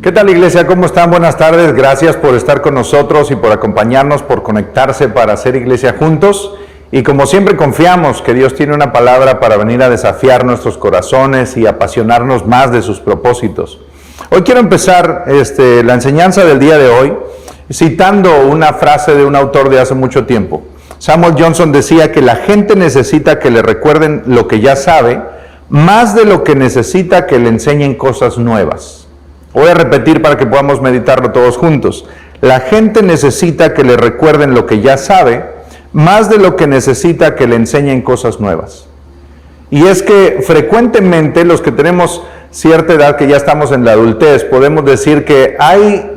¿Qué tal, iglesia? ¿Cómo están? Buenas tardes. Gracias por estar con nosotros y por acompañarnos, por conectarse para hacer iglesia juntos. Y como siempre confiamos que Dios tiene una palabra para venir a desafiar nuestros corazones y apasionarnos más de sus propósitos. Hoy quiero empezar la enseñanza del día de hoy citando una frase de un autor de hace mucho tiempo. Samuel Johnson decía que la gente necesita que le recuerden lo que ya sabe, más de lo que necesita que le enseñen cosas nuevas. Voy a repetir para que podamos meditarlo todos juntos. La gente necesita que le recuerden lo que ya sabe, más de lo que necesita que le enseñen cosas nuevas. Y es que frecuentemente los que tenemos cierta edad, que ya estamos en la adultez, podemos decir que hay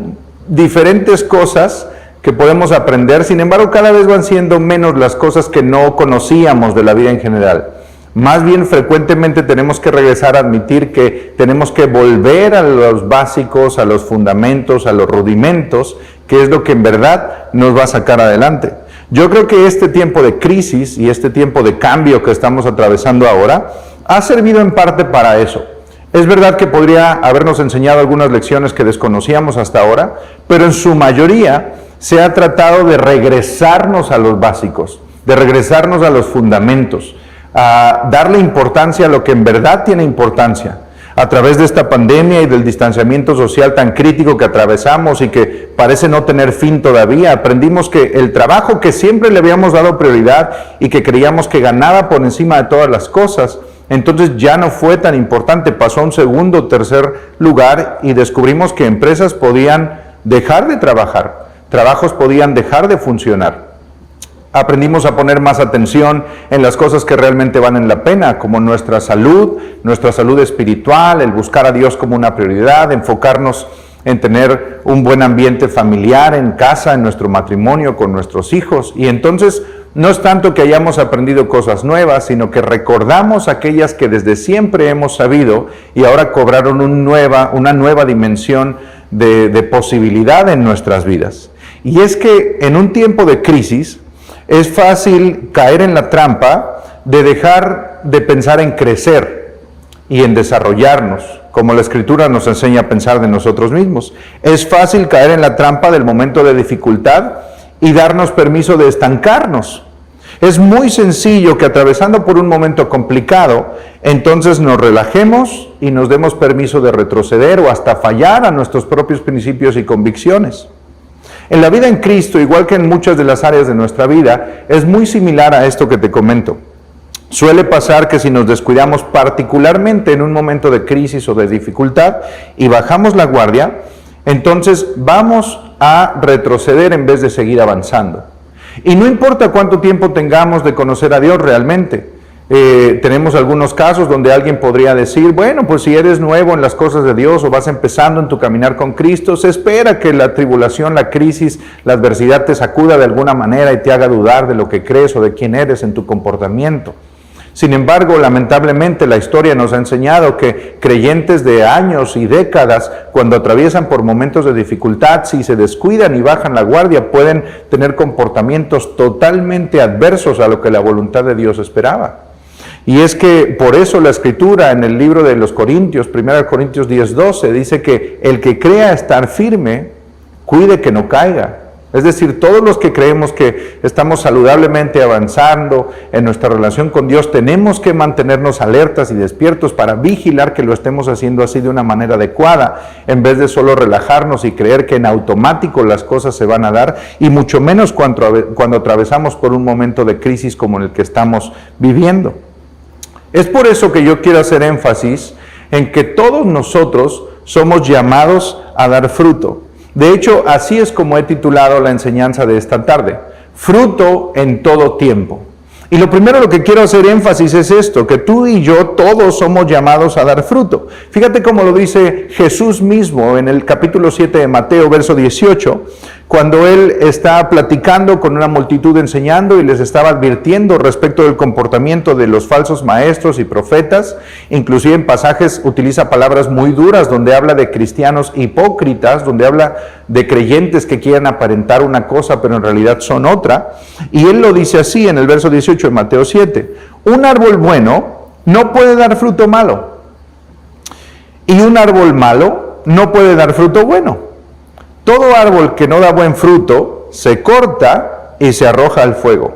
diferentes cosas que podemos aprender, sin embargo cada vez van siendo menos las cosas que no conocíamos de la vida en general. Más bien frecuentemente tenemos que regresar a admitir que tenemos que volver a los básicos, a los fundamentos, a los rudimentos, que es lo que en verdad nos va a sacar adelante. Yo creo que este tiempo de crisis y este tiempo de cambio que estamos atravesando ahora ha servido en parte para eso. Es verdad que podría habernos enseñado algunas lecciones que desconocíamos hasta ahora, pero en su mayoría se ha tratado de regresarnos a los básicos, de regresarnos a los fundamentos, a darle importancia a lo que en verdad tiene importancia. A través de esta pandemia y del distanciamiento social tan crítico que atravesamos y que parece no tener fin todavía, aprendimos que el trabajo que siempre le habíamos dado prioridad y que creíamos que ganaba por encima de todas las cosas, entonces ya no fue tan importante, pasó a un segundo o tercer lugar y descubrimos que empresas podían dejar de trabajar, trabajos podían dejar de funcionar. Aprendimos a poner más atención en las cosas que realmente valen la pena, como nuestra salud espiritual, el buscar a Dios como una prioridad, enfocarnos en tener un buen ambiente familiar en casa, en nuestro matrimonio, con nuestros hijos. Y entonces no es tanto que hayamos aprendido cosas nuevas, sino que recordamos aquellas que desde siempre hemos sabido y ahora cobraron una nueva dimensión de posibilidad en nuestras vidas. Y es que en un tiempo de crisis, es fácil caer en la trampa de dejar de pensar en crecer y en desarrollarnos, como la Escritura nos enseña a pensar de nosotros mismos. Es fácil caer en la trampa del momento de dificultad y darnos permiso de estancarnos. Es muy sencillo que atravesando por un momento complicado, entonces nos relajemos y nos demos permiso de retroceder o hasta fallar a nuestros propios principios y convicciones. En la vida en Cristo, igual que en muchas de las áreas de nuestra vida, es muy similar a esto que te comento. Suele pasar que si nos descuidamos particularmente en un momento de crisis o de dificultad y bajamos la guardia, entonces vamos a retroceder en vez de seguir avanzando. Y no importa cuánto tiempo tengamos de conocer a Dios realmente. Tenemos algunos casos donde alguien podría decir, bueno, pues si eres nuevo en las cosas de Dios o vas empezando en tu caminar con Cristo, se espera que la tribulación, la crisis, la adversidad te sacuda de alguna manera y te haga dudar de lo que crees o de quién eres en tu comportamiento. Sin embargo, lamentablemente la historia nos ha enseñado que creyentes de años y décadas, cuando atraviesan por momentos de dificultad, si se descuidan y bajan la guardia, pueden tener comportamientos totalmente adversos a lo que la voluntad de Dios esperaba. Y es que por eso la Escritura en el libro de los Corintios, 1 Corintios 10:12, dice que el que crea estar firme, cuide que no caiga. Es decir, todos los que creemos que estamos saludablemente avanzando en nuestra relación con Dios, tenemos que mantenernos alertas y despiertos para vigilar que lo estemos haciendo así de una manera adecuada, en vez de solo relajarnos y creer que en automático las cosas se van a dar, y mucho menos cuando atravesamos por un momento de crisis como el que estamos viviendo. Es por eso que yo quiero hacer énfasis en que todos nosotros somos llamados a dar fruto. De hecho, así es como he titulado la enseñanza de esta tarde, fruto en todo tiempo. Y lo primero lo que quiero hacer énfasis es esto, que tú y yo todos somos llamados a dar fruto. Fíjate cómo lo dice Jesús mismo en el capítulo 7 de Mateo, verso 18, cuando Él está platicando con una multitud enseñando y les estaba advirtiendo respecto del comportamiento de los falsos maestros y profetas. Inclusive en pasajes utiliza palabras muy duras donde habla de cristianos hipócritas, donde habla de creyentes que quieren aparentar una cosa pero en realidad son otra. Y Él lo dice así en el verso 18 de Mateo 7. Un árbol bueno no puede dar fruto malo, y un árbol malo no puede dar fruto bueno. Todo árbol que no da buen fruto se corta y se arroja al fuego.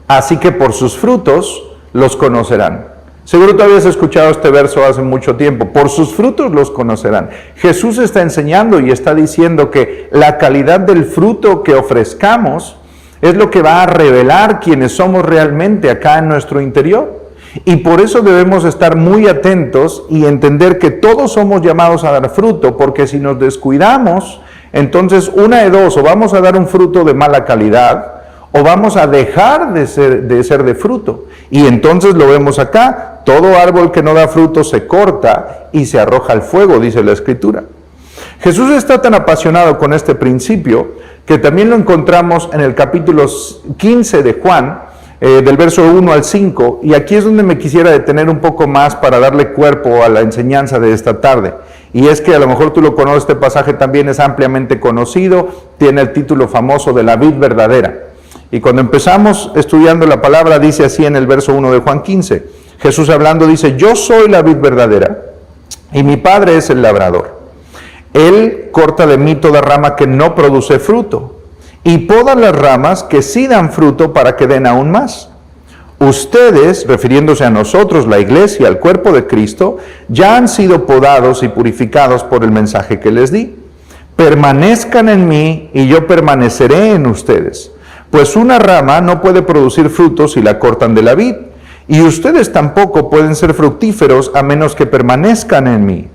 Así que por sus frutos los conocerán. Seguro tú habías escuchado este verso hace mucho tiempo. Por sus frutos los conocerán. Jesús está enseñando y está diciendo que la calidad del fruto que ofrezcamos es lo que va a revelar quiénes somos realmente acá en nuestro interior. Y por eso debemos estar muy atentos y entender que todos somos llamados a dar fruto, porque si nos descuidamos, entonces una de dos, o vamos a dar un fruto de mala calidad, o vamos a dejar de ser de fruto. Y entonces lo vemos acá, todo árbol que no da fruto se corta y se arroja al fuego, dice la Escritura. Jesús está tan apasionado con este principio que también lo encontramos en el capítulo 15 de Juan, del verso 1 al 5, y aquí es donde me quisiera detener un poco más para darle cuerpo a la enseñanza de esta tarde. Y es que a lo mejor tú lo conoces, este pasaje también es ampliamente conocido, tiene el título famoso de la vid verdadera. Y cuando empezamos estudiando la palabra, dice así en el verso 1 de Juan 15, Jesús hablando dice, yo soy la vid verdadera y mi Padre es el labrador. Él corta de mí toda rama que no produce fruto y poda las ramas que sí dan fruto para que den aún más. Ustedes, refiriéndose a nosotros, la iglesia, el cuerpo de Cristo, ya han sido podados y purificados por el mensaje que les di. Permanezcan en mí y yo permaneceré en ustedes. Pues una rama no puede producir frutos si la cortan de la vid, y ustedes tampoco pueden ser fructíferos a menos que permanezcan en mí.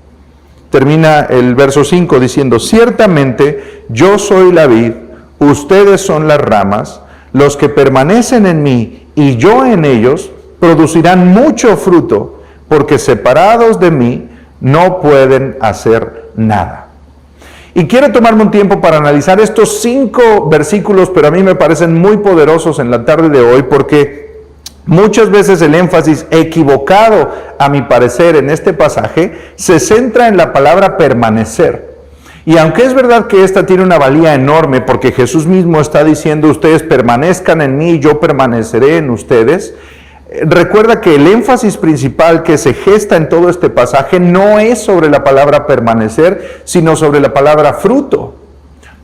Termina el verso 5 diciendo, ciertamente yo soy la vid, ustedes son las ramas, los que permanecen en mí y yo en ellos producirán mucho fruto, porque separados de mí no pueden hacer nada. Y quiero tomarme un tiempo para analizar estos 5 versículos, pero a mí me parecen muy poderosos en la tarde de hoy, porque muchas veces el énfasis equivocado, a mi parecer, en este pasaje, se centra en la palabra permanecer. Y aunque es verdad que esta tiene una valía enorme, porque Jesús mismo está diciendo, ustedes permanezcan en mí, yo permaneceré en ustedes, recuerda que el énfasis principal que se gesta en todo este pasaje no es sobre la palabra permanecer, sino sobre la palabra fruto.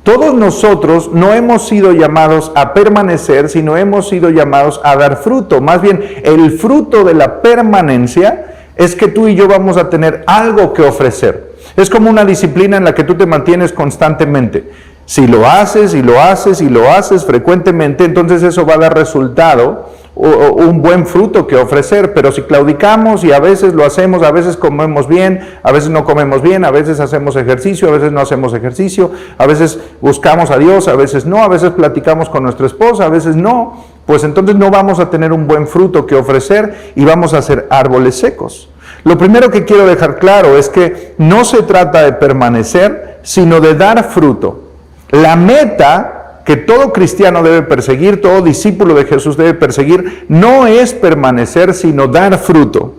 Todos nosotros no hemos sido llamados a permanecer, sino hemos sido llamados a dar fruto. Más bien, el fruto de la permanencia es que tú y yo vamos a tener algo que ofrecer. Es como una disciplina en la que tú te mantienes constantemente. Si lo haces y lo haces y lo haces frecuentemente, entonces eso va a dar resultado, un buen fruto que ofrecer. Pero si claudicamos y a veces lo hacemos, a veces comemos bien, a veces no comemos bien, a veces hacemos ejercicio, a veces no hacemos ejercicio, a veces buscamos a Dios, a veces no, a veces platicamos con nuestra esposa, a veces no, pues entonces no vamos a tener un buen fruto que ofrecer y vamos a ser árboles secos. Lo primero que quiero dejar claro es que no se trata de permanecer, sino de dar fruto. La meta que todo cristiano debe perseguir, todo discípulo de Jesús debe perseguir, no es permanecer, sino dar fruto.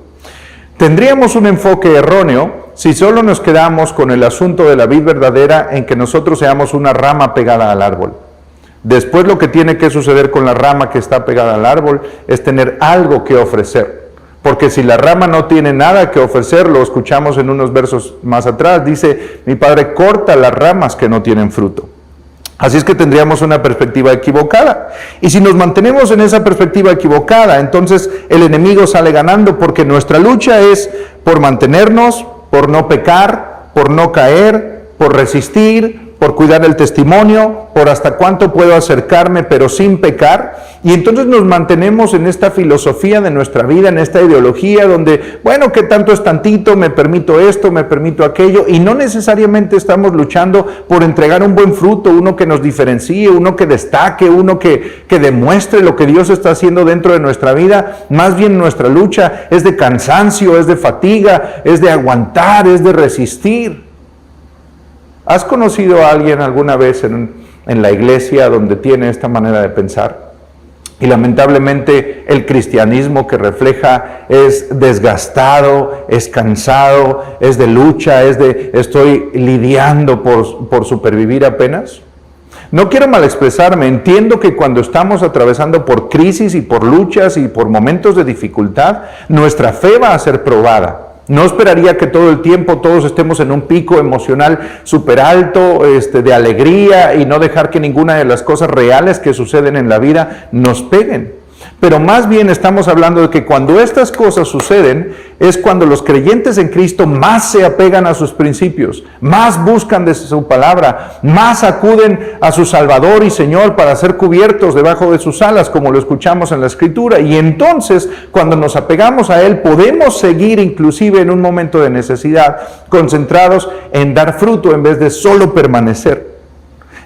Tendríamos un enfoque erróneo si solo nos quedamos con el asunto de la vid verdadera en que nosotros seamos una rama pegada al árbol. Después lo que tiene que suceder con la rama que está pegada al árbol es tener algo que ofrecer. Porque si la rama no tiene nada que ofrecer, lo escuchamos en unos versos más atrás, dice, mi Padre corta las ramas que no tienen fruto. Así es que tendríamos una perspectiva equivocada. Y si nos mantenemos en esa perspectiva equivocada, entonces el enemigo sale ganando, porque nuestra lucha es por mantenernos, por no pecar, por no caer, por resistir, por cuidar el testimonio, por hasta cuánto puedo acercarme pero sin pecar. Y entonces nos mantenemos en esta filosofía de nuestra vida, en esta ideología donde, bueno, que tanto es tantito, me permito esto, me permito aquello, y no necesariamente estamos luchando por entregar un buen fruto, uno que nos diferencie, uno que destaque, uno que demuestre lo que Dios está haciendo dentro de nuestra vida. Más bien nuestra lucha es de cansancio, es de fatiga, es de aguantar, es de resistir. ¿Has conocido a alguien alguna vez en la iglesia donde tiene esta manera de pensar? Y lamentablemente el cristianismo que refleja es desgastado, es cansado, es de lucha, es de estoy lidiando por supervivir apenas. No quiero malexpresarme, entiendo que cuando estamos atravesando por crisis y por luchas y por momentos de dificultad, nuestra fe va a ser probada. No esperaría que todo el tiempo todos estemos en un pico emocional súper alto, de alegría, y no dejar que ninguna de las cosas reales que suceden en la vida nos peguen. Pero más bien estamos hablando de que cuando estas cosas suceden es cuando los creyentes en Cristo más se apegan a sus principios, más buscan de su palabra, más acuden a su Salvador y Señor para ser cubiertos debajo de sus alas, como lo escuchamos en la Escritura. Y entonces, cuando nos apegamos a Él, podemos seguir inclusive en un momento de necesidad, concentrados en dar fruto en vez de solo permanecer.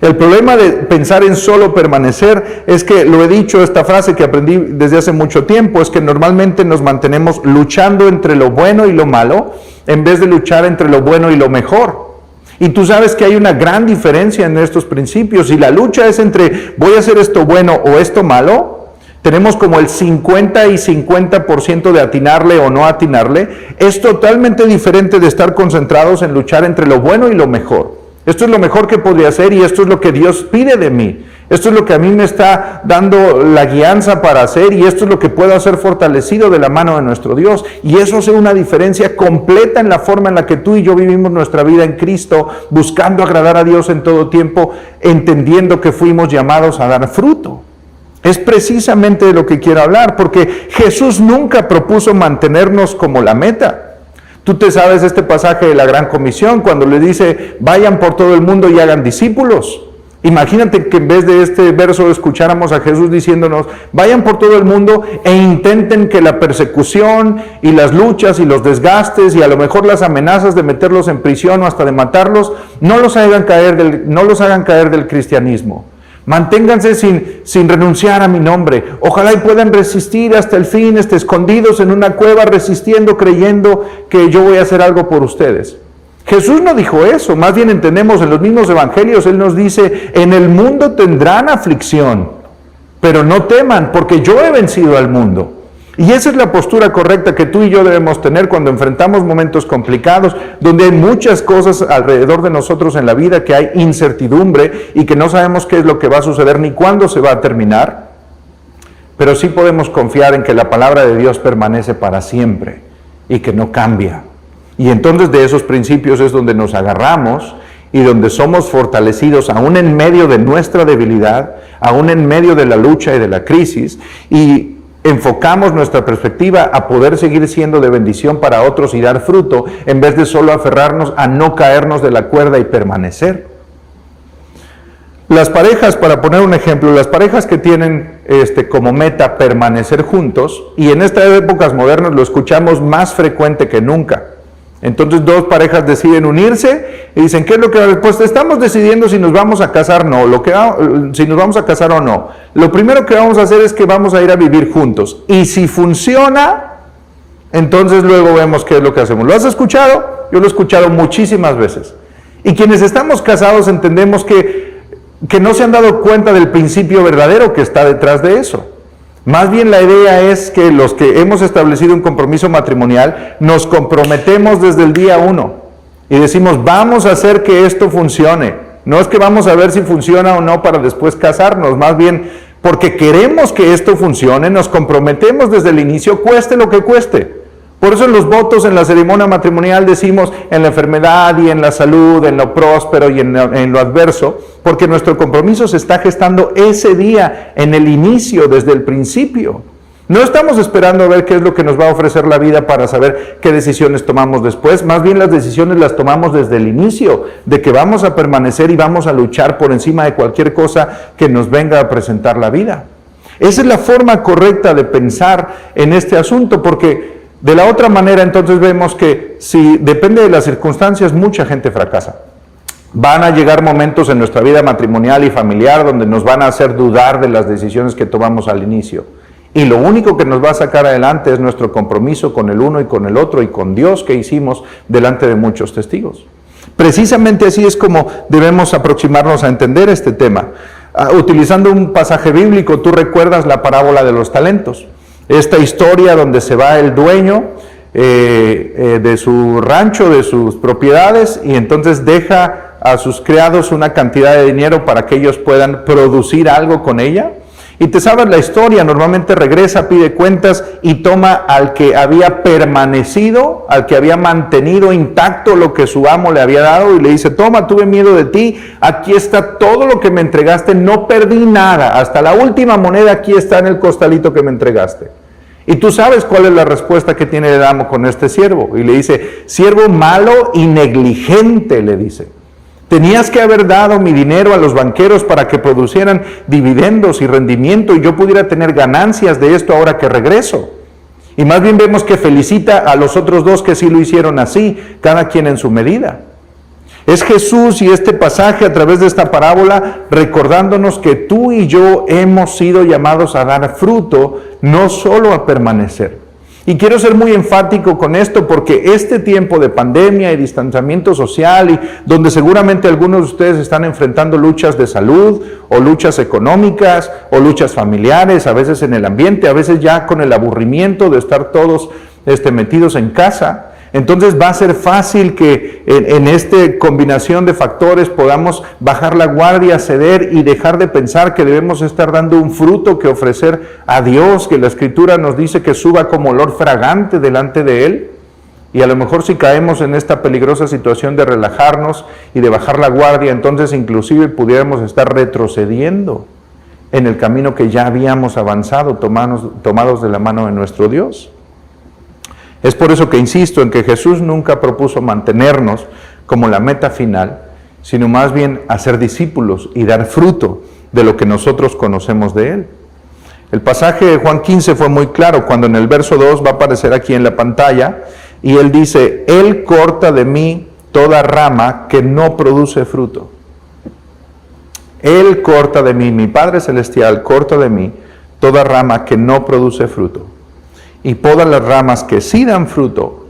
El problema de pensar en solo permanecer es que, lo he dicho, esta frase que aprendí desde hace mucho tiempo, es que normalmente nos mantenemos luchando entre lo bueno y lo malo, en vez de luchar entre lo bueno y lo mejor. Y tú sabes que hay una gran diferencia en estos principios. Si la lucha es entre voy a hacer esto bueno o esto malo, tenemos como el 50 y 50% de atinarle o no atinarle. Es totalmente diferente de estar concentrados en luchar entre lo bueno y lo mejor. Esto es lo mejor que podría hacer y esto es lo que Dios pide de mí. Esto es lo que a mí me está dando la guianza para hacer y esto es lo que puedo hacer fortalecido de la mano de nuestro Dios. Y eso hace una diferencia completa en la forma en la que tú y yo vivimos nuestra vida en Cristo, buscando agradar a Dios en todo tiempo, entendiendo que fuimos llamados a dar fruto. Es precisamente de lo que quiero hablar, porque Jesús nunca propuso mantenernos como la meta. Tú te sabes este pasaje de la Gran Comisión, cuando le dice, vayan por todo el mundo y hagan discípulos. Imagínate que en vez de este verso escucháramos a Jesús diciéndonos, vayan por todo el mundo e intenten que la persecución y las luchas y los desgastes y a lo mejor las amenazas de meterlos en prisión o hasta de matarlos, no los hagan caer del cristianismo. Manténganse sin renunciar a mi nombre. Ojalá y puedan resistir hasta el fin, escondidos en una cueva, resistiendo, creyendo que yo voy a hacer algo por ustedes. Jesús no dijo eso, más bien entendemos en los mismos evangelios, Él nos dice, en el mundo tendrán aflicción, pero no teman, porque yo he vencido al mundo. Y esa es la postura correcta que tú y yo debemos tener cuando enfrentamos momentos complicados, donde hay muchas cosas alrededor de nosotros en la vida, que hay incertidumbre y que no sabemos qué es lo que va a suceder ni cuándo se va a terminar. Pero sí podemos confiar en que la palabra de Dios permanece para siempre y que no cambia. Y entonces de esos principios es donde nos agarramos y donde somos fortalecidos aún en medio de nuestra debilidad, aún en medio de la lucha y de la crisis, y enfocamos nuestra perspectiva a poder seguir siendo de bendición para otros y dar fruto, en vez de solo aferrarnos a no caernos de la cuerda y permanecer. Las parejas, para poner un ejemplo, las parejas que tienen como meta permanecer juntos, y en estas épocas modernas lo escuchamos más frecuente que nunca. Entonces dos parejas deciden unirse y dicen, ¿qué es lo que? Pues estamos decidiendo si nos vamos a casar o no, si nos vamos a casar o no. Lo primero que vamos a hacer es que vamos a ir a vivir juntos. Y si funciona, entonces luego vemos qué es lo que hacemos. ¿Lo has escuchado? Yo lo he escuchado muchísimas veces. Y quienes estamos casados entendemos que no se han dado cuenta del principio verdadero que está detrás de eso. Más bien la idea es que los que hemos establecido un compromiso matrimonial nos comprometemos desde el día 1 y decimos, vamos a hacer que esto funcione. No es que vamos a ver si funciona o no para después casarnos, más bien porque queremos que esto funcione, nos comprometemos desde el inicio, cueste lo que cueste. Por eso en los votos, en la ceremonia matrimonial decimos en la enfermedad y en la salud, en lo próspero y en lo adverso, porque nuestro compromiso se está gestando ese día, en el inicio, desde el principio. No estamos esperando a ver qué es lo que nos va a ofrecer la vida para saber qué decisiones tomamos después, más bien las decisiones las tomamos desde el inicio, de que vamos a permanecer y vamos a luchar por encima de cualquier cosa que nos venga a presentar la vida. Esa es la forma correcta de pensar en este asunto, porque de la otra manera, entonces vemos que si depende de las circunstancias, mucha gente fracasa. Van a llegar momentos en nuestra vida matrimonial y familiar donde nos van a hacer dudar de las decisiones que tomamos al inicio. Y lo único que nos va a sacar adelante es nuestro compromiso con el uno y con el otro y con Dios que hicimos delante de muchos testigos. Precisamente así es como debemos aproximarnos a entender este tema. Utilizando un pasaje bíblico, tú recuerdas la parábola de los talentos. Esta historia donde se va el dueño de su rancho, de sus propiedades, y entonces deja a sus criados una cantidad de dinero para que ellos puedan producir algo con ella. Y te sabes la historia, normalmente regresa, pide cuentas y toma al que había permanecido, al que había mantenido intacto lo que su amo le había dado y le dice, toma, tuve miedo de ti, aquí está todo lo que me entregaste, no perdí nada, hasta la última moneda aquí está en el costalito que me entregaste. Y tú sabes cuál es la respuesta que tiene el amo con este siervo. Y le dice, siervo malo y negligente, le dice. Tenías que haber dado mi dinero a los banqueros para que producieran dividendos y rendimiento y yo pudiera tener ganancias de esto ahora que regreso. Y más bien vemos que felicita a los otros dos que sí lo hicieron así, cada quien en su medida. Es Jesús y este pasaje a través de esta parábola recordándonos que tú y yo hemos sido llamados a dar fruto, no solo a permanecer. Y quiero ser muy enfático con esto porque este tiempo de pandemia y distanciamiento social y donde seguramente algunos de ustedes están enfrentando luchas de salud o luchas económicas o luchas familiares, a veces en el ambiente, a veces ya con el aburrimiento de estar todos metidos en casa. Entonces va a ser fácil que en esta combinación de factores podamos bajar la guardia, ceder y dejar de pensar que debemos estar dando un fruto que ofrecer a Dios, que la Escritura nos dice que suba como olor fragante delante de Él. Y a lo mejor si caemos en esta peligrosa situación de relajarnos y de bajar la guardia, entonces inclusive pudiéramos estar retrocediendo en el camino que ya habíamos avanzado, tomados de la mano de nuestro Dios. Es por eso que insisto en que Jesús nunca propuso mantenernos como la meta final, sino más bien hacer discípulos y dar fruto de lo que nosotros conocemos de Él. El pasaje de Juan 15 fue muy claro, cuando en el verso 2 va a aparecer aquí en la pantalla, y Él dice, Él corta de mí toda rama que no produce fruto. Él corta de mí, mi Padre Celestial corta de mí toda rama que no produce fruto. Y poda las ramas que sí dan fruto,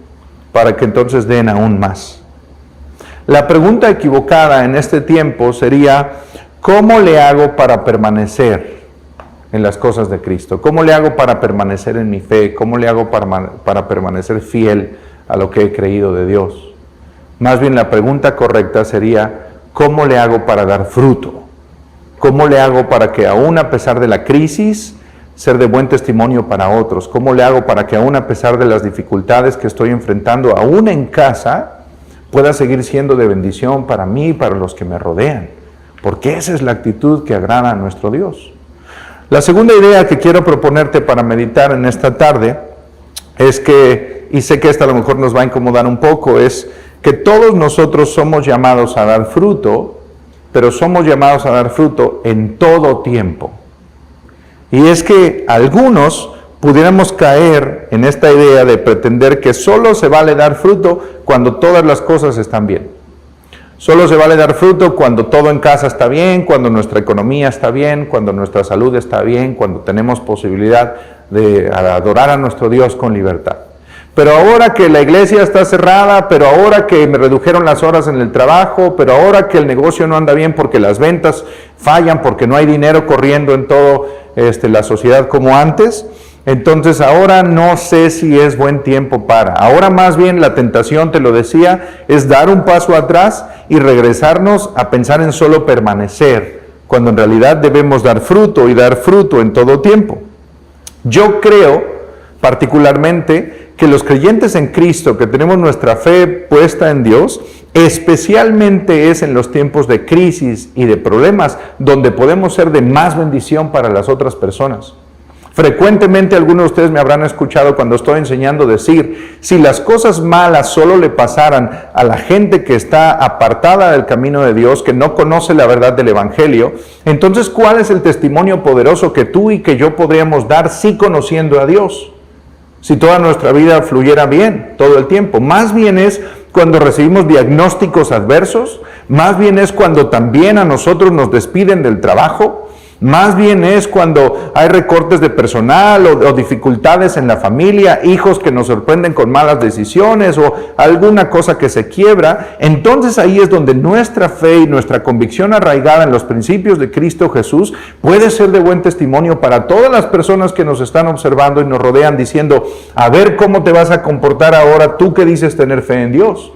para que entonces den aún más. La pregunta equivocada en este tiempo sería, ¿cómo le hago para permanecer en las cosas de Cristo? ¿Cómo le hago para permanecer en mi fe? ¿Cómo le hago para permanecer fiel a lo que he creído de Dios? Más bien la pregunta correcta sería, ¿cómo le hago para dar fruto? ¿Cómo le hago para que aún a pesar de la crisis, ser de buen testimonio para otros? ¿Cómo le hago para que aún a pesar de las dificultades que estoy enfrentando, aún en casa, pueda seguir siendo de bendición para mí y para los que me rodean? Porque esa es la actitud que agrada a nuestro Dios. La segunda idea que quiero proponerte para meditar en esta tarde es que, y sé que esta a lo mejor nos va a incomodar un poco, es que todos nosotros somos llamados a dar fruto, pero somos llamados a dar fruto en todo tiempo. Y es que algunos pudiéramos caer en esta idea de pretender que solo se vale dar fruto cuando todas las cosas están bien. Solo se vale dar fruto cuando todo en casa está bien, cuando nuestra economía está bien, cuando nuestra salud está bien, cuando tenemos posibilidad de adorar a nuestro Dios con libertad. Pero ahora que la iglesia está cerrada, pero ahora que me redujeron las horas en el trabajo, pero ahora que el negocio no anda bien porque las ventas fallan, porque no hay dinero corriendo en todo la sociedad como antes, entonces ahora no sé si es buen tiempo para. Ahora más bien la tentación, te lo decía, es dar un paso atrás y regresarnos a pensar en solo permanecer, cuando en realidad debemos dar fruto y dar fruto en todo tiempo. Yo creo particularmente que los creyentes en Cristo, que tenemos nuestra fe puesta en Dios, especialmente es en los tiempos de crisis y de problemas, donde podemos ser de más bendición para las otras personas. Frecuentemente algunos de ustedes me habrán escuchado cuando estoy enseñando decir, si las cosas malas solo le pasaran a la gente que está apartada del camino de Dios, que no conoce la verdad del Evangelio, entonces ¿cuál es el testimonio poderoso que tú y que yo podríamos dar sí conociendo a Dios? Si toda nuestra vida fluyera bien todo el tiempo. Más bien es cuando recibimos diagnósticos adversos, más bien es cuando también a nosotros nos despiden del trabajo, más bien es cuando hay recortes de personal o dificultades en la familia, hijos que nos sorprenden con malas decisiones o alguna cosa que se quiebra. Entonces ahí es donde nuestra fe y nuestra convicción arraigada en los principios de Cristo Jesús puede ser de buen testimonio para todas las personas que nos están observando y nos rodean diciendo, a ver cómo te vas a comportar ahora tú que dices tener fe en Dios.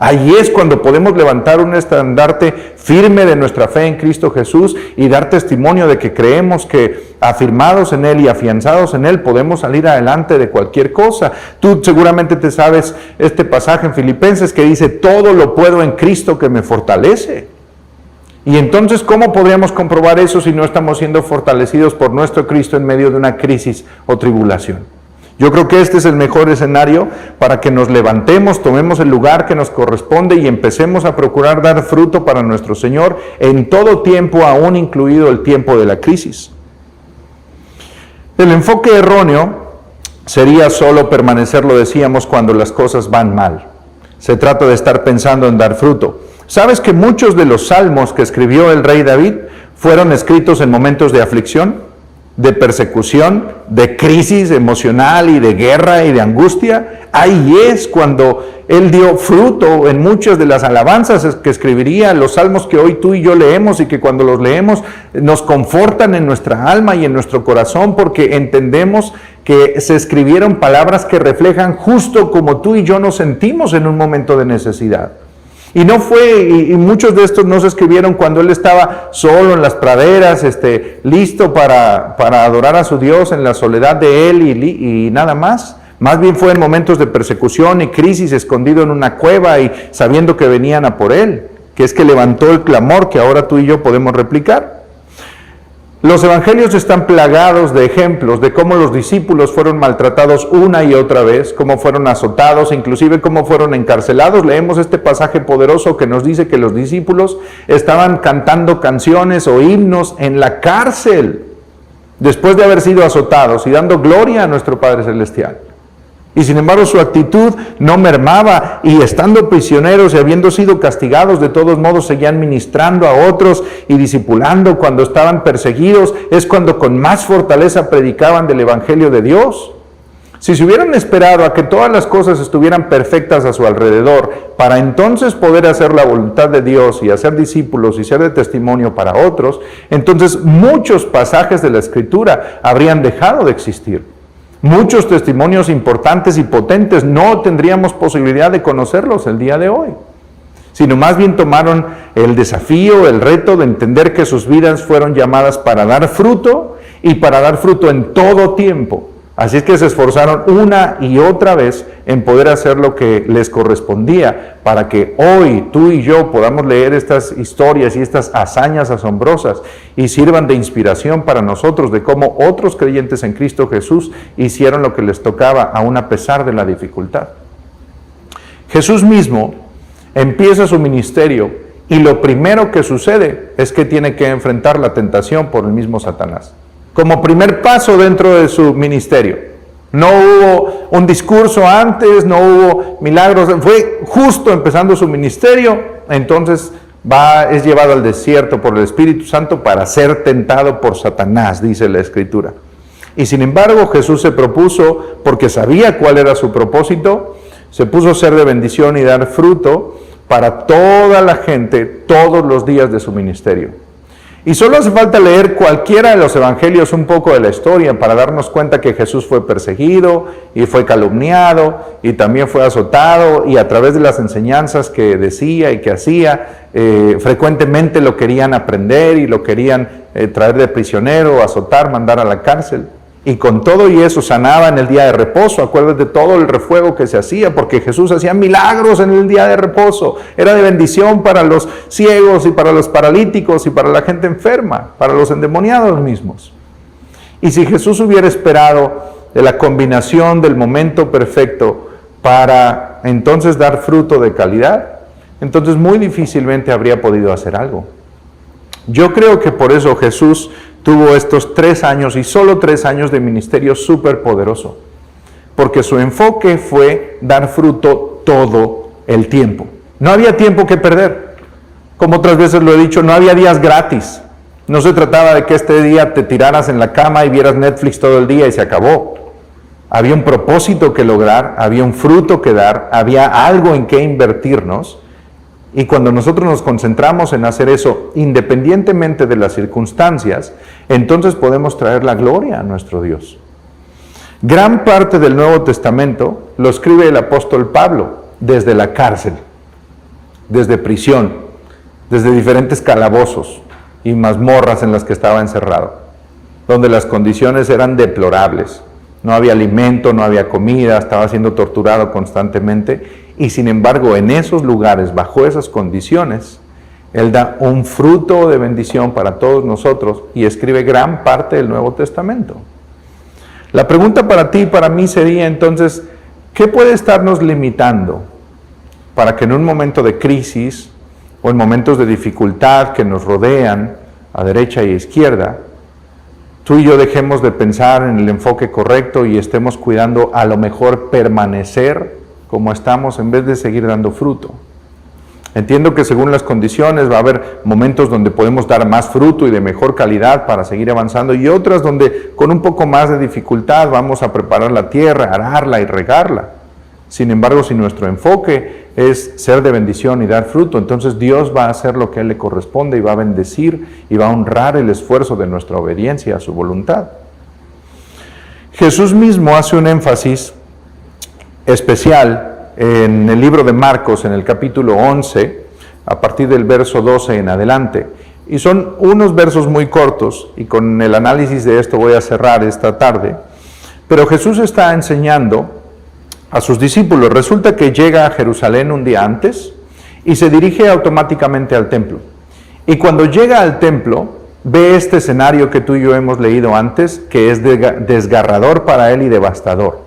Ahí es cuando podemos levantar un estandarte firme de nuestra fe en Cristo Jesús y dar testimonio de que creemos que afirmados en Él y afianzados en Él podemos salir adelante de cualquier cosa. Tú seguramente te sabes este pasaje en Filipenses que dice, todo lo puedo en Cristo que me fortalece. Y entonces, ¿cómo podríamos comprobar eso si no estamos siendo fortalecidos por nuestro Cristo en medio de una crisis o tribulación? Yo creo que este es el mejor escenario para que nos levantemos, tomemos el lugar que nos corresponde y empecemos a procurar dar fruto para nuestro Señor en todo tiempo, aún incluido el tiempo de la crisis. El enfoque erróneo sería solo permanecer, lo decíamos, cuando las cosas van mal. Se trata de estar pensando en dar fruto. ¿Sabes que muchos de los salmos que escribió el rey David fueron escritos en momentos de aflicción, de persecución, de crisis emocional y de guerra y de angustia? Ahí es cuando él dio fruto en muchas de las alabanzas que escribiría, los salmos que hoy tú y yo leemos y que cuando los leemos nos confortan en nuestra alma y en nuestro corazón porque entendemos que se escribieron palabras que reflejan justo como tú y yo nos sentimos en un momento de necesidad. Y no fue, y muchos de estos no se escribieron cuando él estaba solo en las praderas, listo para adorar a su Dios en la soledad de él y nada más. Más bien fue en momentos de persecución y crisis, escondido en una cueva y sabiendo que venían a por él, que es que levantó el clamor que ahora tú y yo podemos replicar. Los evangelios están plagados de ejemplos de cómo los discípulos fueron maltratados una y otra vez, cómo fueron azotados, inclusive cómo fueron encarcelados. Leemos este pasaje poderoso que nos dice que los discípulos estaban cantando canciones o himnos en la cárcel, después de haber sido azotados y dando gloria a nuestro Padre Celestial. Y sin embargo su actitud no mermaba y estando prisioneros y habiendo sido castigados, de todos modos seguían ministrando a otros y discipulando. Cuando estaban perseguidos es cuando con más fortaleza predicaban del Evangelio de Dios. Si se hubieran esperado a que todas las cosas estuvieran perfectas a su alrededor para entonces poder hacer la voluntad de Dios y hacer discípulos y ser de testimonio para otros, entonces muchos pasajes de la Escritura habrían dejado de existir. Muchos testimonios importantes y potentes no tendríamos posibilidad de conocerlos el día de hoy, sino más bien tomaron el desafío, el reto de entender que sus vidas fueron llamadas para dar fruto y para dar fruto en todo tiempo. Así es que se esforzaron una y otra vez en poder hacer lo que les correspondía para que hoy tú y yo podamos leer estas historias y estas hazañas asombrosas y sirvan de inspiración para nosotros de cómo otros creyentes en Cristo Jesús hicieron lo que les tocaba aún a pesar de la dificultad. Jesús mismo empieza su ministerio y lo primero que sucede es que tiene que enfrentar la tentación por el mismo Satanás. Como primer paso dentro de su ministerio. No hubo un discurso antes, no hubo milagros, fue justo empezando su ministerio, entonces es llevado al desierto por el Espíritu Santo para ser tentado por Satanás, dice la Escritura. Y sin embargo Jesús se propuso, porque sabía cuál era su propósito, se puso a ser de bendición y dar fruto para toda la gente todos los días de su ministerio. Y solo hace falta leer cualquiera de los evangelios un poco de la historia para darnos cuenta que Jesús fue perseguido y fue calumniado y también fue azotado y a través de las enseñanzas que decía y que hacía, frecuentemente lo querían aprender y lo querían traer de prisionero, azotar, mandar a la cárcel. Y con todo y eso sanaba en el día de reposo. Acuérdate todo el refuego que se hacía, porque Jesús hacía milagros en el día de reposo. Era de bendición para los ciegos y para los paralíticos y para la gente enferma, para los endemoniados mismos. Y si Jesús hubiera esperado de la combinación del momento perfecto para entonces dar fruto de calidad, entonces muy difícilmente habría podido hacer algo. Yo creo que por eso Jesús tuvo estos 3 años y solo 3 años de ministerio súper poderoso, porque su enfoque fue dar fruto todo el tiempo. No había tiempo que perder. Como otras veces lo he dicho, no había días gratis. No se trataba de que este día te tiraras en la cama y vieras Netflix todo el día y se acabó. Había un propósito que lograr, había un fruto que dar, había algo en que invertirnos. Y cuando nosotros nos concentramos en hacer eso, independientemente de las circunstancias, entonces podemos traer la gloria a nuestro Dios. Gran parte del Nuevo Testamento lo escribe el apóstol Pablo desde la cárcel. desde prisión, desde diferentes calabozos y mazmorras en las que estaba encerrado, donde las condiciones eran deplorables. No había alimento, no había comida, estaba siendo torturado constantemente, y sin embargo en esos lugares, bajo esas condiciones, Él da un fruto de bendición para todos nosotros y escribe gran parte del Nuevo Testamento. La pregunta para ti y para mí sería entonces, ¿qué puede estarnos limitando para que en un momento de crisis o en momentos de dificultad que nos rodean a derecha y a izquierda, tú y yo dejemos de pensar en el enfoque correcto y estemos cuidando a lo mejor permanecer como estamos en vez de seguir dando fruto? Entiendo que según las condiciones va a haber momentos donde podemos dar más fruto y de mejor calidad para seguir avanzando, y otras donde con un poco más de dificultad vamos a preparar la tierra, ararla y regarla. Sin embargo, si nuestro enfoque es ser de bendición y dar fruto, entonces Dios va a hacer lo que a Él le corresponde y va a bendecir y va a honrar el esfuerzo de nuestra obediencia a su voluntad. Jesús mismo hace un énfasis especial en el libro de Marcos, en el capítulo 11, a partir del verso 12 en adelante. Y son unos versos muy cortos, y con el análisis de esto voy a cerrar esta tarde. Pero Jesús está enseñando a sus discípulos. Resulta que llega a Jerusalén un día antes y se dirige automáticamente al templo. Y cuando llega al templo, ve este escenario que tú y yo hemos leído antes, que es desgarrador para él y devastador.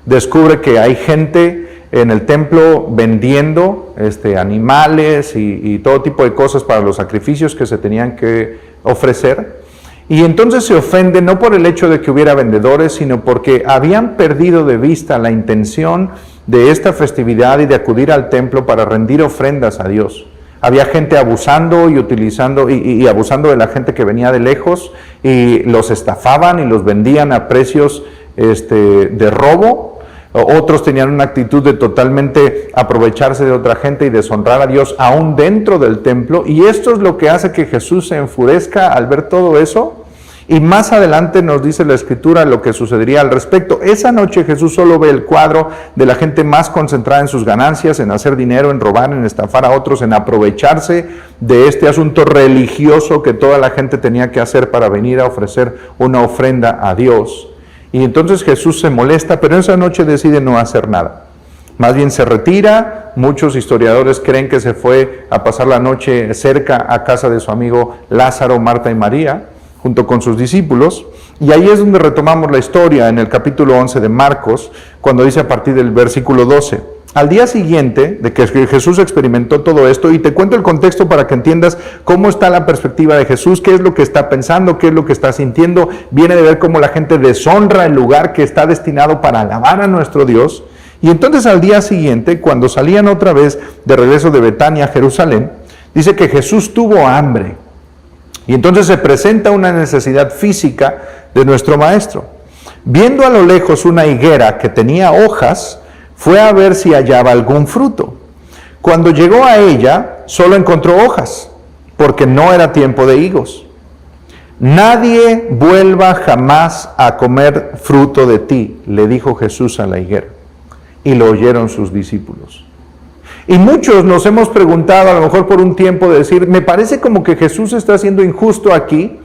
Descubre que hay gente en el templo vendiendo animales y todo tipo de cosas para los sacrificios que se tenían que ofrecer. Y entonces se ofende no por el hecho de que hubiera vendedores, sino porque habían perdido de vista la intención de esta festividad y de acudir al templo para rendir ofrendas a Dios. Había gente abusando y utilizando y abusando de la gente que venía de lejos, y los estafaban y los vendían a precios de robo. Otros tenían una actitud de totalmente aprovecharse de otra gente y deshonrar a Dios aún dentro del templo, y esto es lo que hace que Jesús se enfurezca al ver todo eso, y más adelante nos dice la Escritura lo que sucedería al respecto. Esa noche Jesús solo ve el cuadro de la gente más concentrada en sus ganancias, en hacer dinero, en robar, en estafar a otros, en aprovecharse de este asunto religioso que toda la gente tenía que hacer para venir a ofrecer una ofrenda a Dios. Y entonces Jesús se molesta, pero esa noche decide no hacer nada. Más bien se retira. Muchos historiadores creen que se fue a pasar la noche cerca a casa de su amigo Lázaro, Marta y María, junto con sus discípulos. Y ahí es donde retomamos la historia en el capítulo 11 de Marcos, cuando dice a partir del versículo 12. Al día siguiente de que Jesús experimentó todo esto, y te cuento el contexto para que entiendas cómo está la perspectiva de Jesús, qué es lo que está pensando, qué es lo que está sintiendo, viene de ver cómo la gente deshonra el lugar que está destinado para alabar a nuestro Dios. Y entonces al día siguiente, cuando salían otra vez de regreso de Betania a Jerusalén, dice que Jesús tuvo hambre. Y entonces se presenta una necesidad física de nuestro Maestro. Viendo a lo lejos una higuera que tenía hojas, fue a ver si hallaba algún fruto. Cuando llegó a ella, solo encontró hojas, porque no era tiempo de higos. Nadie vuelva jamás a comer fruto de ti, le dijo Jesús a la higuera. Y lo oyeron sus discípulos. Y muchos nos hemos preguntado, a lo mejor por un tiempo, de decir, me parece como que Jesús está siendo injusto aquí,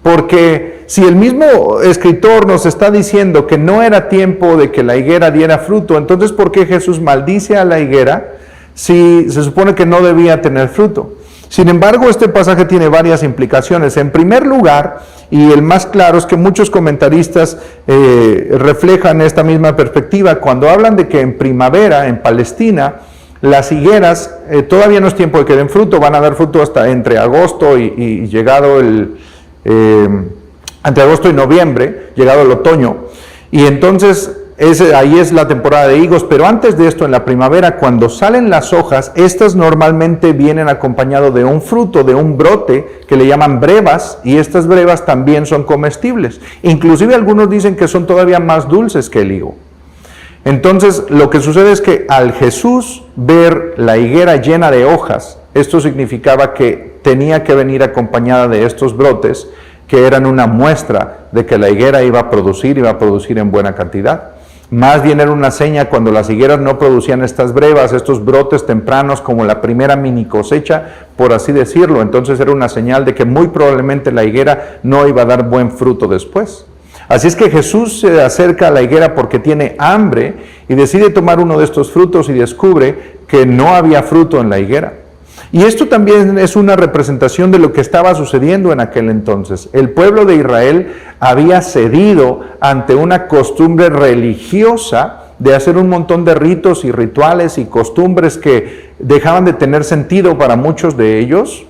porque si el mismo escritor nos está diciendo que no era tiempo de que la higuera diera fruto, entonces ¿por qué Jesús maldice a la higuera si se supone que no debía tener fruto? Sin embargo, este pasaje tiene varias implicaciones. En primer lugar, y el más claro, es que muchos comentaristas reflejan esta misma perspectiva cuando hablan de que en primavera, en Palestina, las higueras todavía no es tiempo de que den fruto, van a dar fruto hasta entre agosto y llegado entre agosto y noviembre, llegado el otoño, y entonces ahí es la temporada de higos. Pero antes de esto, en la primavera, cuando salen las hojas, estas normalmente vienen acompañado de un fruto, de un brote que le llaman brevas, y estas brevas también son comestibles. Inclusive algunos dicen que son todavía más dulces que el higo. Entonces, lo que sucede es que al Jesús ver la higuera llena de hojas, esto significaba que tenía que venir acompañada de estos brotes, que eran una muestra de que la higuera iba a producir en buena cantidad. Más bien era una seña cuando las higueras no producían estas brevas, estos brotes tempranos como la primera mini cosecha, por así decirlo. Entonces era una señal de que muy probablemente la higuera no iba a dar buen fruto después. Así es que Jesús se acerca a la higuera porque tiene hambre y decide tomar uno de estos frutos y descubre que no había fruto en la higuera. Y esto también es una representación de lo que estaba sucediendo en aquel entonces. El pueblo de Israel había cedido ante una costumbre religiosa de hacer un montón de ritos y rituales y costumbres que dejaban de tener sentido para muchos de ellos,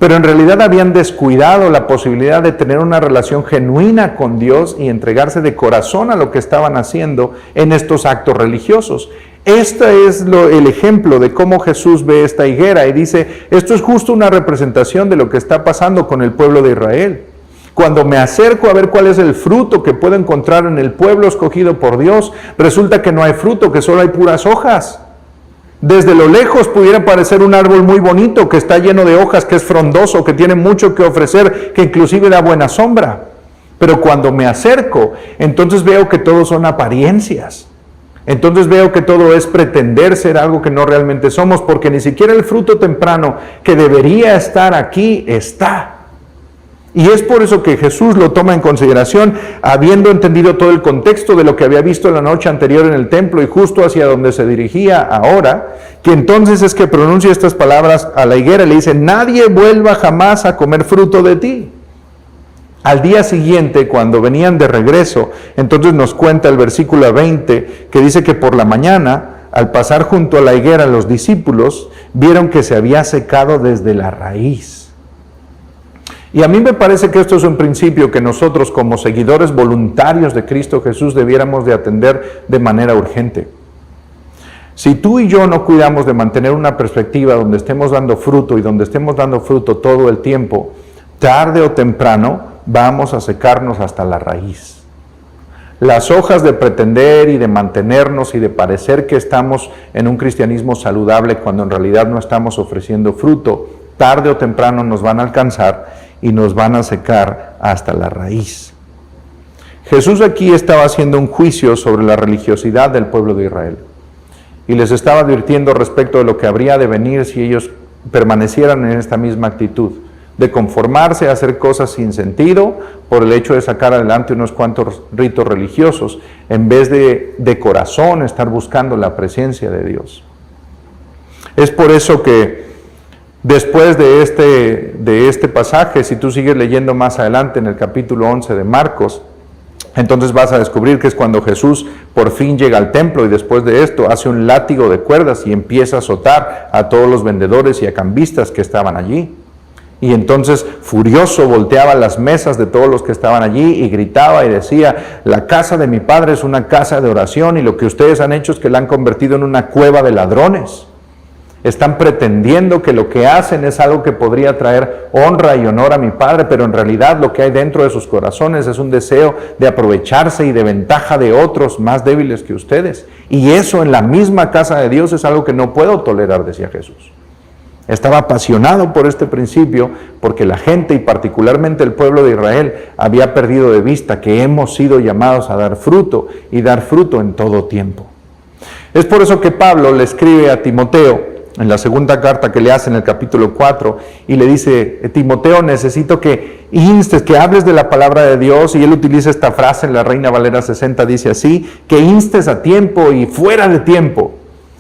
pero en realidad habían descuidado la posibilidad de tener una relación genuina con Dios y entregarse de corazón a lo que estaban haciendo en estos actos religiosos. Este es el ejemplo de cómo Jesús ve esta higuera y dice, esto es justo una representación de lo que está pasando con el pueblo de Israel. Cuando me acerco a ver cuál es el fruto que puedo encontrar en el pueblo escogido por Dios, resulta que no hay fruto, que solo hay puras hojas. Desde lo lejos pudiera parecer un árbol muy bonito, que está lleno de hojas, que es frondoso, que tiene mucho que ofrecer, que inclusive da buena sombra. Pero cuando me acerco, entonces veo que todo son apariencias. Entonces veo que todo es pretender ser algo que no realmente somos, porque ni siquiera el fruto temprano que debería estar aquí está. Y es por eso que Jesús lo toma en consideración, habiendo entendido todo el contexto de lo que había visto la noche anterior en el templo y justo hacia donde se dirigía ahora, que entonces es que pronuncia estas palabras a la higuera y le dice, nadie vuelva jamás a comer fruto de ti. Al día siguiente, cuando venían de regreso, entonces nos cuenta el versículo 20, que dice que por la mañana, al pasar junto a la higuera, los discípulos vieron que se había secado desde la raíz. Y a mí me parece que esto es un principio que nosotros como seguidores voluntarios de Cristo Jesús debiéramos de atender de manera urgente. Si tú y yo no cuidamos de mantener una perspectiva donde estemos dando fruto y donde estemos dando fruto todo el tiempo, tarde o temprano vamos a secarnos hasta la raíz. Las hojas de pretender y de mantenernos y de parecer que estamos en un cristianismo saludable cuando en realidad no estamos ofreciendo fruto, tarde o temprano nos van a alcanzar y nos van a secar hasta la raíz. Jesús aquí estaba haciendo un juicio sobre la religiosidad del pueblo de Israel y les estaba advirtiendo respecto de lo que habría de venir si ellos permanecieran en esta misma actitud, de conformarse a hacer cosas sin sentido por el hecho de sacar adelante unos cuantos ritos religiosos, en vez de corazón estar buscando la presencia de Dios. Es por eso que después de este pasaje, si tú sigues leyendo más adelante en el capítulo 11 de Marcos, entonces vas a descubrir que es cuando Jesús por fin llega al templo y después de esto hace un látigo de cuerdas y empieza a azotar a todos los vendedores y a cambistas que estaban allí. Y entonces, furioso, volteaba las mesas de todos los que estaban allí y gritaba y decía, la casa de mi padre es una casa de oración y lo que ustedes han hecho es que la han convertido en una cueva de ladrones. Están pretendiendo que lo que hacen es algo que podría traer honra y honor a mi Padre, pero en realidad lo que hay dentro de sus corazones es un deseo de aprovecharse y de ventaja de otros más débiles que ustedes. Y eso en la misma casa de Dios es algo que no puedo tolerar, decía Jesús. Estaba apasionado por este principio porque la gente y particularmente el pueblo de Israel había perdido de vista que hemos sido llamados a dar fruto y dar fruto en todo tiempo. Es por eso que Pablo le escribe a Timoteo en la segunda carta que le hace en el capítulo 4 y le dice, Timoteo, necesito que instes, que hables de la palabra de Dios, y él utiliza esta frase en la Reina Valera 60, dice así, que instes a tiempo y fuera de tiempo.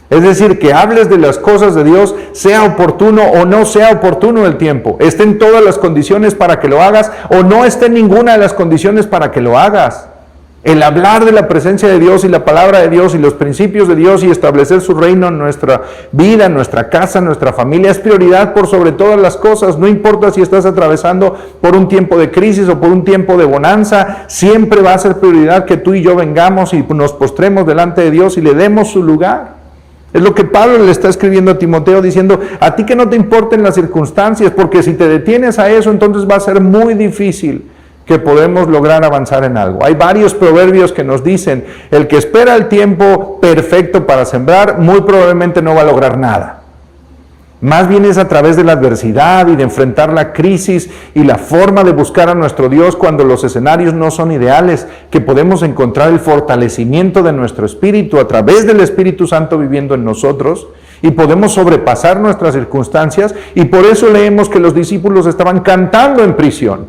Es decir, que hables de las cosas de Dios, sea oportuno o no sea oportuno el tiempo, estén todas las condiciones para que lo hagas o no esté ninguna de las condiciones para que lo hagas. El hablar de la presencia de Dios y la palabra de Dios y los principios de Dios y establecer su reino en nuestra vida, en nuestra casa, en nuestra familia, es prioridad por sobre todas las cosas. No importa si estás atravesando por un tiempo de crisis o por un tiempo de bonanza, siempre va a ser prioridad que tú y yo vengamos y nos postremos delante de Dios y le demos su lugar. Es lo que Pablo le está escribiendo a Timoteo diciendo, a ti que no te importen las circunstancias, porque si te detienes a eso, entonces va a ser muy difícil que podemos lograr avanzar en algo. Hay varios proverbios que nos dicen, el que espera el tiempo perfecto para sembrar, muy probablemente no va a lograr nada. Más bien es a través de la adversidad y de enfrentar la crisis y la forma de buscar a nuestro Dios cuando los escenarios no son ideales, que podemos encontrar el fortalecimiento de nuestro espíritu a través del Espíritu Santo viviendo en nosotros y podemos sobrepasar nuestras circunstancias, y por eso leemos que los discípulos estaban cantando en prisión.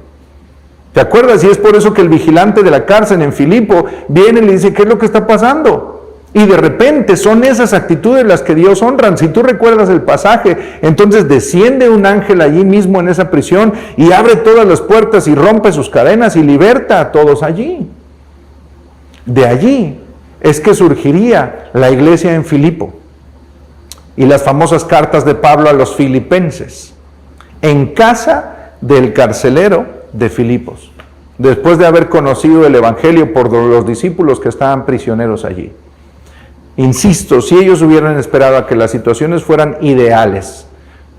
¿Te acuerdas? Y es por eso que el vigilante de la cárcel en Filipo viene y le dice, ¿qué es lo que está pasando? Y de repente son esas actitudes las que Dios honra. Si tú recuerdas el pasaje, entonces desciende un ángel allí mismo en esa prisión y abre todas las puertas y rompe sus cadenas y liberta a todos allí. De allí es que surgiría la iglesia en Filipo y las famosas cartas de Pablo a los filipenses, en casa del carcelero de Filipos, después de haber conocido el evangelio por los discípulos que estaban prisioneros allí. Insisto, si ellos hubieran esperado a que las situaciones fueran ideales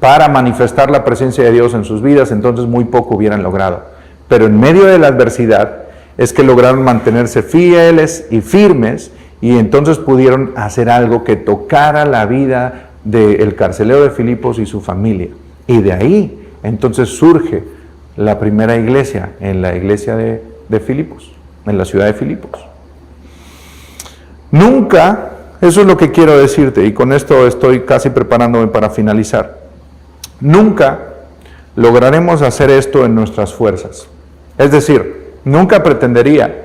para manifestar la presencia de Dios en sus vidas, entonces muy poco hubieran logrado. Pero en medio de la adversidad es que lograron mantenerse fieles y firmes, y entonces pudieron hacer algo que tocara la vida del carcelero de Filipos y su familia. Y de ahí entonces surge la primera iglesia, en la iglesia de Filipos, en la ciudad de Filipos. Nunca, eso es lo que quiero decirte, y con esto estoy casi preparándome para finalizar, nunca lograremos hacer esto en nuestras fuerzas. Es decir, nunca pretendería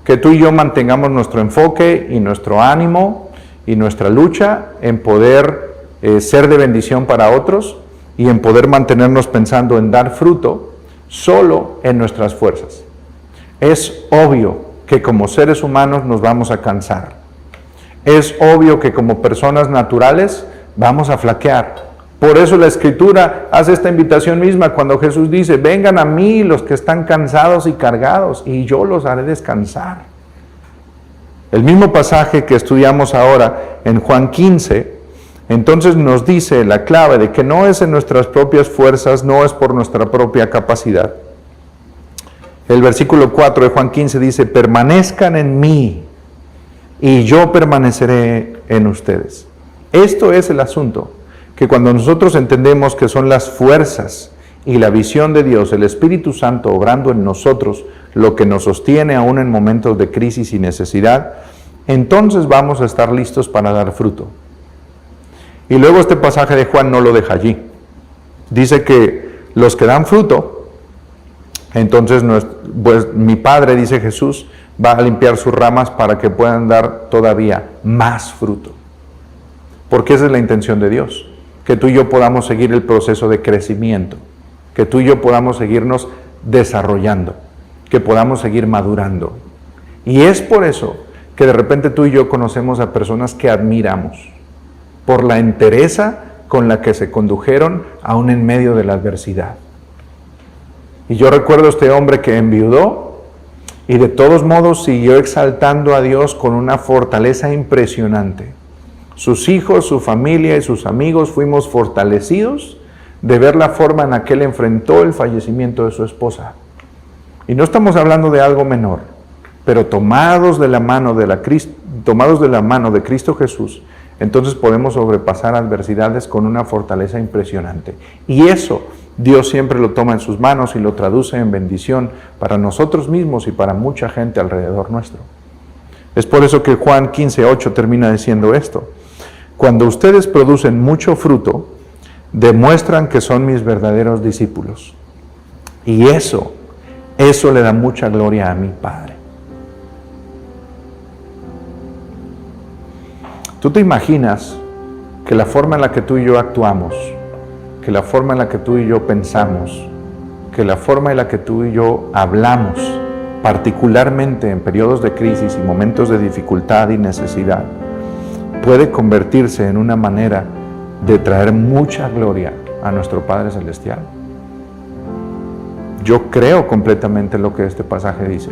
que tú y yo mantengamos nuestro enfoque y nuestro ánimo y nuestra lucha en poder ser de bendición para otros y en poder mantenernos pensando en dar fruto solo en nuestras fuerzas. Es obvio que como seres humanos nos vamos a cansar. Es obvio que como personas naturales vamos a flaquear. Por eso la Escritura hace esta invitación misma cuando Jesús dice, vengan a mí los que están cansados y cargados, y yo los haré descansar. El mismo pasaje que estudiamos ahora en Juan 15, entonces nos dice la clave de que no es en nuestras propias fuerzas, no es por nuestra propia capacidad. El versículo 4 de Juan 15 dice, permanezcan en mí y yo permaneceré en ustedes. Esto es el asunto, que cuando nosotros entendemos que son las fuerzas y la visión de Dios, el Espíritu Santo obrando en nosotros, lo que nos sostiene aún en momentos de crisis y necesidad, entonces vamos a estar listos para dar fruto. Y luego este pasaje de Juan no lo deja allí. Dice que los que dan fruto, entonces pues, mi Padre, dice Jesús, va a limpiar sus ramas para que puedan dar todavía más fruto. Porque esa es la intención de Dios, que tú y yo podamos seguir el proceso de crecimiento, que tú y yo podamos seguirnos desarrollando, que podamos seguir madurando. Y es por eso que de repente tú y yo conocemos a personas que admiramos, por la entereza con la que se condujeron aún en medio de la adversidad. Y yo recuerdo a este hombre que enviudó, y de todos modos siguió exaltando a Dios con una fortaleza impresionante. Sus hijos, su familia y sus amigos fuimos fortalecidos de ver la forma en la que él enfrentó el fallecimiento de su esposa. Y no estamos hablando de algo menor, pero tomados de la mano de Cristo Jesús, entonces podemos sobrepasar adversidades con una fortaleza impresionante. Y eso Dios siempre lo toma en sus manos y lo traduce en bendición para nosotros mismos y para mucha gente alrededor nuestro. Es por eso que Juan 15:8 termina diciendo esto. Cuando ustedes producen mucho fruto, demuestran que son mis verdaderos discípulos. Y eso le da mucha gloria a mi Padre. ¿Tú te imaginas que la forma en la que tú y yo actuamos, que la forma en la que tú y yo pensamos, que la forma en la que tú y yo hablamos, particularmente en periodos de crisis y momentos de dificultad y necesidad, puede convertirse en una manera de traer mucha gloria a nuestro Padre Celestial? Yo creo completamente lo que este pasaje dice.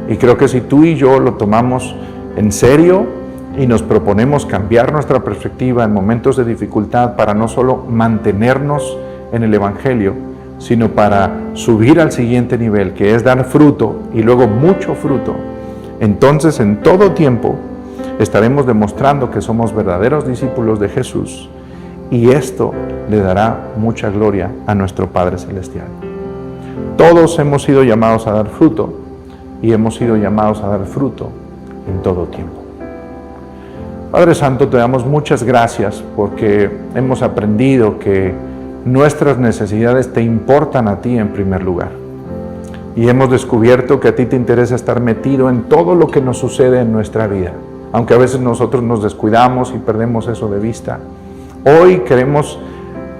Y creo que si tú y yo lo tomamos en serio y nos proponemos cambiar nuestra perspectiva en momentos de dificultad para no solo mantenernos en el Evangelio, sino para subir al siguiente nivel, que es dar fruto y luego mucho fruto, entonces en todo tiempo estaremos demostrando que somos verdaderos discípulos de Jesús y esto le dará mucha gloria a nuestro Padre Celestial. Todos hemos sido llamados a dar fruto y hemos sido llamados a dar fruto en todo tiempo. Padre Santo, te damos muchas gracias porque hemos aprendido que nuestras necesidades te importan a ti en primer lugar. Y hemos descubierto que a ti te interesa estar metido en todo lo que nos sucede en nuestra vida, aunque a veces nosotros nos descuidamos y perdemos eso de vista. Hoy queremos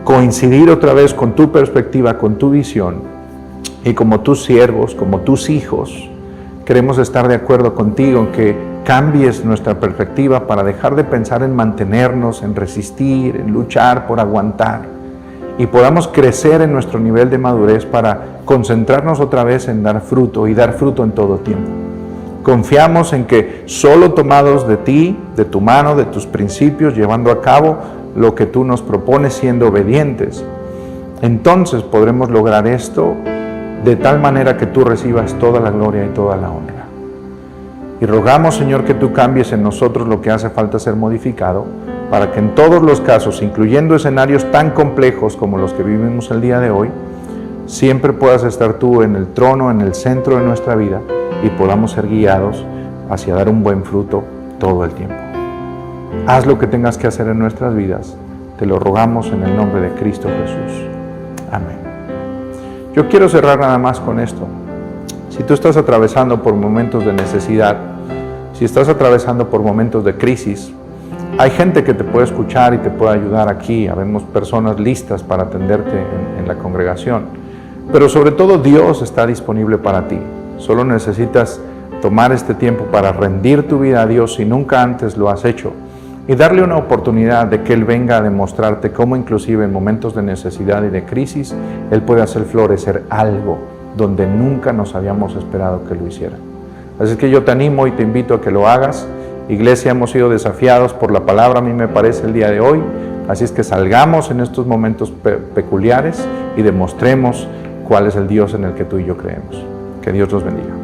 coincidir otra vez con tu perspectiva, con tu visión, y como tus siervos, como tus hijos, queremos estar de acuerdo contigo en que cambies nuestra perspectiva para dejar de pensar en mantenernos, en resistir, en luchar por aguantar, y podamos crecer en nuestro nivel de madurez para concentrarnos otra vez en dar fruto y dar fruto en todo tiempo. Confiamos en que solo tomados de ti, de tu mano, de tus principios, llevando a cabo lo que tú nos propones, siendo obedientes, entonces podremos lograr esto de tal manera que tú recibas toda la gloria y toda la honra. Y rogamos, Señor, que tú cambies en nosotros lo que hace falta ser modificado, para que en todos los casos, incluyendo escenarios tan complejos como los que vivimos el día de hoy, siempre puedas estar tú en el trono, en el centro de nuestra vida, y podamos ser guiados hacia dar un buen fruto todo el tiempo. Haz lo que tengas que hacer en nuestras vidas, te lo rogamos en el nombre de Cristo Jesús. Amén. Yo quiero cerrar nada más con esto. Si tú estás atravesando por momentos de necesidad, si estás atravesando por momentos de crisis, hay gente que te puede escuchar y te puede ayudar aquí. Habemos personas listas para atenderte en la congregación. Pero sobre todo Dios está disponible para ti. Solo necesitas tomar este tiempo para rendir tu vida a Dios si nunca antes lo has hecho, y darle una oportunidad de que Él venga a demostrarte cómo inclusive en momentos de necesidad y de crisis, Él puede hacer florecer algo donde nunca nos habíamos esperado que lo hiciera. Así que yo te animo y te invito a que lo hagas. Iglesia, hemos sido desafiados por la palabra, a mí me parece, el día de hoy. Así es que salgamos en estos momentos peculiares y demostremos cuál es el Dios en el que tú y yo creemos. Que Dios los bendiga.